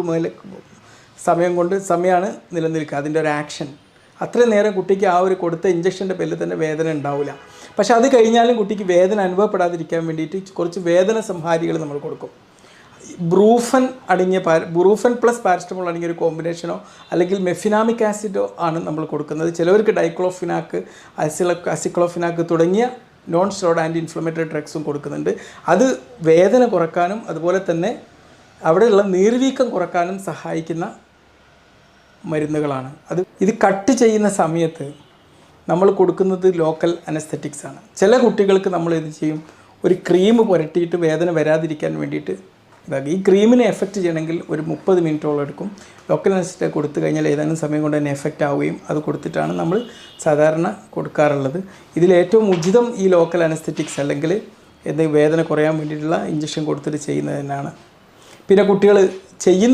മണിക്കൂർ മുതൽ സമയമാണ് നിലനിൽക്കുക അതിൻ്റെ ഒരു ആക്ഷൻ. അത്രയും നേരം കുട്ടിക്ക് ആ ഒരു കൊടുത്ത ഇഞ്ചക്ഷൻ്റെ പേരിൽ തന്നെ വേദന ഉണ്ടാവില്ല. പക്ഷേ അത് കഴിഞ്ഞാലും കുട്ടിക്ക് വേദന അനുഭവപ്പെടാതിരിക്കാൻ വേണ്ടിയിട്ട് കുറച്ച് വേദന സംഹാരികൾ നമ്മൾ കൊടുക്കും. ബ്രൂഫൻ പ്ലസ് പാരസ്റ്റമോൾ അടങ്ങിയ ഒരു കോമ്പിനേഷനോ അല്ലെങ്കിൽ മെഫിനാമിക് ആസിഡോ ആണ് നമ്മൾ കൊടുക്കുന്നത്. ചിലവർക്ക് ഡൈക്ലോഫിനാക്ക്, അസിക്ലോഫിനാക്ക് തുടങ്ങിയ നോൺ സ്റ്റെറോയ്ഡ് ആൻറ്റി ഇൻഫ്ലമേറ്ററി ഡ്രഗ്സും കൊടുക്കുന്നുണ്ട്. അത് വേദന കുറക്കാനും അതുപോലെ തന്നെ അവിടെയുള്ള നീർവീക്കം കുറക്കാനും സഹായിക്കുന്ന മരുന്നുകളാണ്. ഇത് കട്ട് ചെയ്യുന്ന സമയത്ത് നമ്മൾ കൊടുക്കുന്നത് ലോക്കൽ അനസ്തെറ്റിക്സ് ആണ്. ചില കുട്ടികൾക്ക് നമ്മൾ ഇത് ചെയ്യും, ഒരു ക്രീം പുരട്ടിയിട്ട് വേദന വരാതിരിക്കാൻ വേണ്ടിയിട്ട് ഇതാക്കി. ഈ ക്രീമിനെ എഫക്റ്റ് ചെയ്യണമെങ്കിൽ ഒരു 30 മിനിറ്റോളം എടുക്കും. ലോക്കൽ അനസ്തെറ്റിക് കൊടുത്തു കഴിഞ്ഞാൽ ഏതാനും സമയം കൊണ്ട് തന്നെ എഫക്റ്റ് ആവുകയും അത് കൊടുത്തിട്ടാണ് നമ്മൾ സാധാരണ കൊടുക്കാറുള്ളത്. ഇതിലേറ്റവും ഉചിതം ഈ ലോക്കൽ അനസ്തെറ്റിക്സ് അല്ലെങ്കിൽ വേദന കുറയാൻ വേണ്ടിയിട്ടുള്ള ഇഞ്ചക്ഷൻ കൊടുത്തിട്ട് ചെയ്യുന്നതിനാണ്. പിന്നെ കുട്ടികൾ ചെയ്യുന്ന